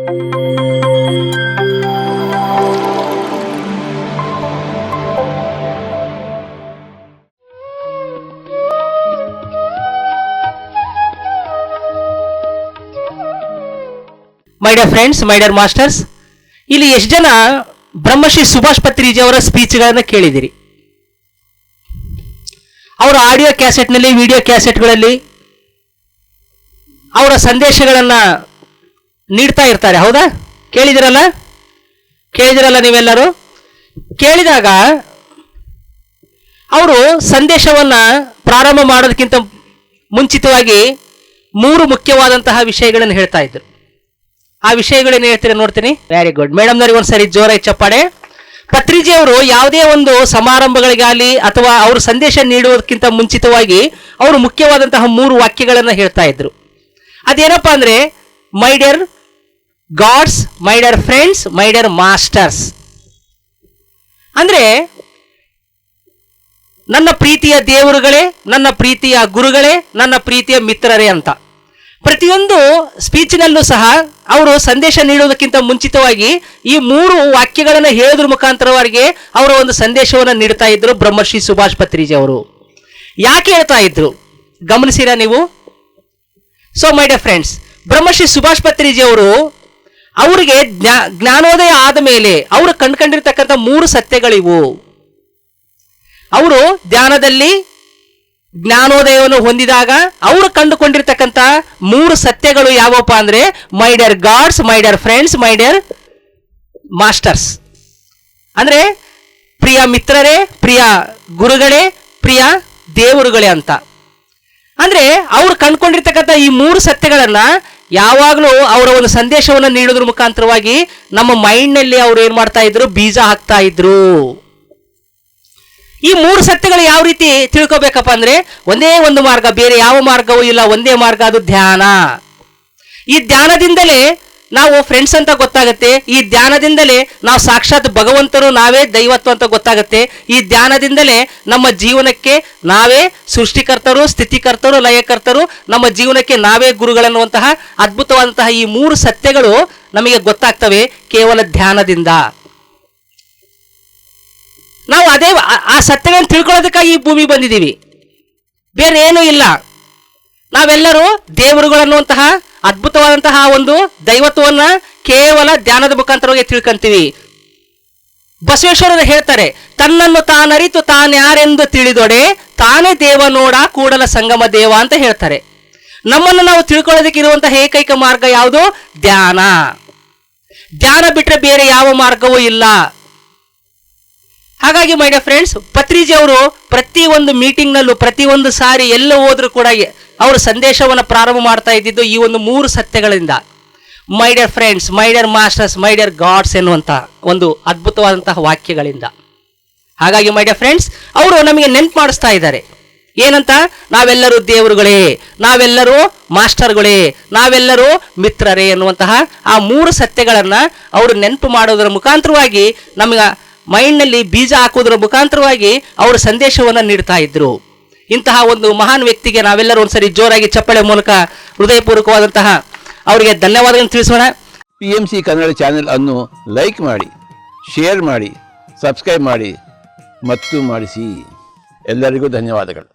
My dear friends, my dear masters, ಇಲ್ಲಿ ಎಷ್ಟು ಜನ ಬ್ರಹ್ಮಶ್ರೀ ಸುಭಾಷ್ ಪತ್ರಿಜಿ ಅವರ ಸ್ಪೀಚ್ಗಳನ್ನು ಕೇಳಿದಿರಿ? ಅವರ ಆಡಿಯೋ ಕ್ಯಾಸೆಟ್ನಲ್ಲಿ, ವಿಡಿಯೋ ಕ್ಯಾಸೆಟ್ಗಳಲ್ಲಿ ಅವರ ಸಂದೇಶಗಳನ್ನು ನೀಡ್ತಾ ಇರ್ತಾರೆ, ಹೌದಾ? ಕೇಳಿದಿರಲ್ಲ ನೀವೆಲ್ಲರೂ? ಕೇಳಿದಾಗ ಅವರು ಸಂದೇಶವನ್ನು ಪ್ರಾರಂಭ ಮಾಡೋದಕ್ಕಿಂತ ಮುಂಚಿತವಾಗಿ 3 ಮುಖ್ಯವಾದಂತಹ ವಿಷಯಗಳನ್ನು ಹೇಳ್ತಾ ಇದ್ರು. ಆ ವಿಷಯಗಳೇನು ಹೇಳ್ತೀರಾ ನೋಡ್ತೀನಿ. ವೆರಿ ಗುಡ್ ಮೇಡಮ್ನವ್ರಿಗೆ ಒಂದ್ಸರಿ ಜೋರಾಗಿ ಚಪ್ಪಾಳೆ. ಪತ್ರಿಜಿ ಅವರು ಯಾವುದೇ ಒಂದು ಸಮಾರಂಭಗಳಿಗಾಗಲಿ ಅಥವಾ ಅವರು ಸಂದೇಶ ನೀಡುವುದಕ್ಕಿಂತ ಮುಂಚಿತವಾಗಿ ಅವರು ಮುಖ್ಯವಾದಂತಹ 3 ವಾಕ್ಯಗಳನ್ನು ಹೇಳ್ತಾ ಇದ್ರು. ಅದೇನಪ್ಪ ಅಂದ್ರೆ, ಮೈ dear God's, my dear friends, my dear masters. ಅಂದ್ರೆ ನನ್ನ ಪ್ರೀತಿಯ ದೇವರುಗಳೇ, ನನ್ನ ಪ್ರೀತಿಯ ಗುರುಗಳೇ, ನನ್ನ ಪ್ರೀತಿಯ ಮಿತ್ರರೇ ಅಂತ. ಪ್ರತಿಯೊಂದು ಸ್ಪೀಚಿನಲ್ಲೂ ಸಹ ಅವರು ಸಂದೇಶ ನೀಡುವುದಕ್ಕಿಂತ ಮುಂಚಿತವಾಗಿ ಈ 3 ವಾಕ್ಯಗಳನ್ನು ಹೇಳೋದ್ರ ಮುಖಾಂತರವರೆಗೆ ಅವರ ಒಂದು ಸಂದೇಶವನ್ನು ನೀಡ್ತಾ ಇದ್ರು ಬ್ರಹ್ಮಶ್ರೀ ಸುಭಾಷ್ ಪತ್ರಿಜಿ ಅವರು. ಯಾಕೆ ಹೇಳ್ತಾ ಇದ್ರು ಗಮನಿಸಿರಾ ನೀವು? So my dear friends, Brahmashri Subhash Patriji ಅವರು ಅವರಿಗೆ ಜ್ಞಾನೋದಯ ಆದ ಮೇಲೆ ಅವರು ಕಂಡುಕೊಂಡಿರ್ತಕ್ಕಂಥ 3 ಸತ್ಯಗಳಿವು. ಅವರು ಧ್ಯಾನದಲ್ಲಿ ಜ್ಞಾನೋದಯವನ್ನು ಹೊಂದಿದಾಗ ಅವರು ಕಂಡುಕೊಂಡಿರ್ತಕ್ಕಂಥ 3 ಸತ್ಯಗಳು ಯಾವಪ್ಪ ಅಂದ್ರೆ, ಮೈ dear God's, my dear friends, my dear masters. ಅಂದ್ರೆ ಪ್ರಿಯ ಮಿತ್ರರೇ, ಪ್ರಿಯ ಗುರುಗಳೇ, ಪ್ರಿಯ ದೇವರುಗಳೇ ಅಂತ. ಅಂದ್ರೆ ಅವ್ರು ಕಂಡುಕೊಂಡಿರ್ತಕ್ಕಂಥ ಈ 3 ಸತ್ಯಗಳನ್ನ ಯಾವಾಗಲೂ ಅವರ ಒಂದು ಸಂದೇಶವನ್ನು ನೀಡೋದ್ರ ಮುಖಾಂತರವಾಗಿ ನಮ್ಮ ಮೈಂಡ್ನಲ್ಲಿ ಅವ್ರು ಏನ್ ಮಾಡ್ತಾ ಇದ್ರು, ಬೀಜ ಹಾಕ್ತಾ ಇದ್ರು. ಈ 3 ಸತ್ಯಗಳು ಯಾವ ರೀತಿ ತಿಳ್ಕೋಬೇಕಪ್ಪ ಅಂದ್ರೆ, ಒಂದೇ ಒಂದು ಮಾರ್ಗ, ಬೇರೆ ಯಾವ ಮಾರ್ಗವೂ ಇಲ್ಲ, ಒಂದೇ ಮಾರ್ಗ, ಅದು ಧ್ಯಾನ. ಈ ಧ್ಯಾನದಿಂದಲೇ ನಾವು ಫ್ರೆಂಡ್ಸ್ ಅಂತ ಗೊತ್ತಾಗುತ್ತೆ. ಈ ಧ್ಯಾನದಿಂದಲೇ ನಾವು ಸಾಕ್ಷಾತ್ ಭಗವಂತರು, ನಾವೇ ದೈವತ್ವ ಅಂತ ಗೊತ್ತಾಗುತ್ತೆ. ಈ ಧ್ಯಾನದಿಂದಲೇ ನಮ್ಮ ಜೀವನಕ್ಕೆ ನಾವೇ ಸೃಷ್ಟಿಕರ್ತರು, ಸ್ಥಿತಿಕರ್ತರು, ಲಯಕರ್ತರು, ನಮ್ಮ ಜೀವನಕ್ಕೆ ನಾವೇ ಗುರುಗಳನ್ನುವಂತಹ ಅದ್ಭುತವಾದಂತಹ ಈ 3 ಸತ್ಯಗಳು ನಮಗೆ ಗೊತ್ತಾಗ್ತವೆ ಕೇವಲ ಧ್ಯಾನದಿಂದ. ನಾವು ಆ ಸತ್ಯಗಳನ್ನು ತಿಳ್ಕೊಳ್ಳೋದಕ್ಕಾಗಿ ಈ ಭೂಮಿ ಬಂದಿದ್ದೀವಿ, ಬೇರೆ ಏನೂ ಇಲ್ಲ. ನಾವೆಲ್ಲರೂ ದೇವರುಗಳನ್ನುವಂತಹ ಅದ್ಭುತವಾದಂತಹ ಒಂದು ದೈವತ್ವವನ್ನ ಕೇವಲ ಧ್ಯಾನದ ಮುಖಾಂತರವಾಗಿ ತಿಳ್ಕೊಂತೀವಿ. ಬಸವೇಶ್ವರರು ಹೇಳ್ತಾರೆ, ತನ್ನನ್ನು ತಾನರಿತು ತಾನ್ಯಾರೆಂದು ತಿಳಿದೊಡೆ ತಾನೇ ದೇವ ನೋಡ ಕೂಡಲ ಸಂಗಮ ದೇವ ಅಂತ ಹೇಳ್ತಾರೆ. ನಮ್ಮನ್ನು ನಾವು ತಿಳ್ಕೊಳ್ಳೋದಕ್ಕೆ ಇರುವಂತಹ ಏಕೈಕ ಮಾರ್ಗ ಯಾವುದು? ಧ್ಯಾನ. ಧ್ಯಾನ ಬಿಟ್ಟರೆ ಬೇರೆ ಯಾವ ಮಾರ್ಗವೂ ಇಲ್ಲ. ಹಾಗಾಗಿ ಮೈ ಡಿಯರ್ ಫ್ರೆಂಡ್ಸ್, ಪತ್ರಿಜಿ ಅವರು ಪ್ರತಿ ಒಂದು ಮೀಟಿಂಗ್ನಲ್ಲೂ, ಪ್ರತಿ ಒಂದು ಸಾರಿ ಎಲ್ಲ ಹೋದ್ರೂ ಕೂಡ ಅವರು ಸಂದೇಶವನ್ನು ಪ್ರಾರಂಭ ಮಾಡ್ತಾ ಇದ್ದಿದ್ದು ಈ ಒಂದು 3 ಸತ್ಯಗಳಿಂದ. My dear friends, my dear masters, my dear gods ಎನ್ನುವಂಥ ಒಂದು ಅದ್ಭುತವಾದಂತಹ ವಾಕ್ಯಗಳಿಂದ. ಹಾಗಾಗಿ ಮೈ ಡಿಯರ್ ಫ್ರೆಂಡ್ಸ್, ಅವರು ನಮಗೆ ನೆನ್ಪು ಮಾಡಿಸ್ತಾ ಇದ್ದಾರೆ. ಏನಂತ? ನಾವೆಲ್ಲರೂ ದೇವರುಗಳೇ, ನಾವೆಲ್ಲರೂ ಮಾಸ್ಟರ್ಗಳೇ, ನಾವೆಲ್ಲರೂ ಮಿತ್ರರೇ ಎನ್ನುವಂತಹ ಆ 3 ಸತ್ಯಗಳನ್ನು ಅವರು ನೆನಪು ಮಾಡೋದರ ಮುಖಾಂತರವಾಗಿ ನಮಗೆ ಮೈಂಡ್ನಲ್ಲಿ ಬೀಜ ಹಾಕೋದ್ರ ಮುಖಾಂತರವಾಗಿ ಅವರು ಸಂದೇಶವನ್ನು ನೀಡ್ತಾ ಇದ್ರು. ಇಂತಹ ಒಂದು ಮಹಾನ್ ವ್ಯಕ್ತಿಗೆ ನಾವೆಲ್ಲರೂ ಒಂದ್ಸರಿ ಜೋರಾಗಿ ಚಪ್ಪಳೆ ಮೂಲಕ ಹೃದಯಪೂರ್ವಕವಾದಂತಹ ಅವರಿಗೆ ಧನ್ಯವಾದಗಳನ್ನು ತಿಳಿಸೋಣ. PMC ಕನ್ನಡ ಚಾನೆಲ್ ಅನ್ನು ಲೈಕ್ ಮಾಡಿ, ಶೇರ್ ಮಾಡಿ, ಸಬ್ಸ್ಕ್ರೈಬ್ ಮಾಡಿ ಮತ್ತು ಮಾಡಿಸಿ. ಎಲ್ಲರಿಗೂ ಧನ್ಯವಾದಗಳು.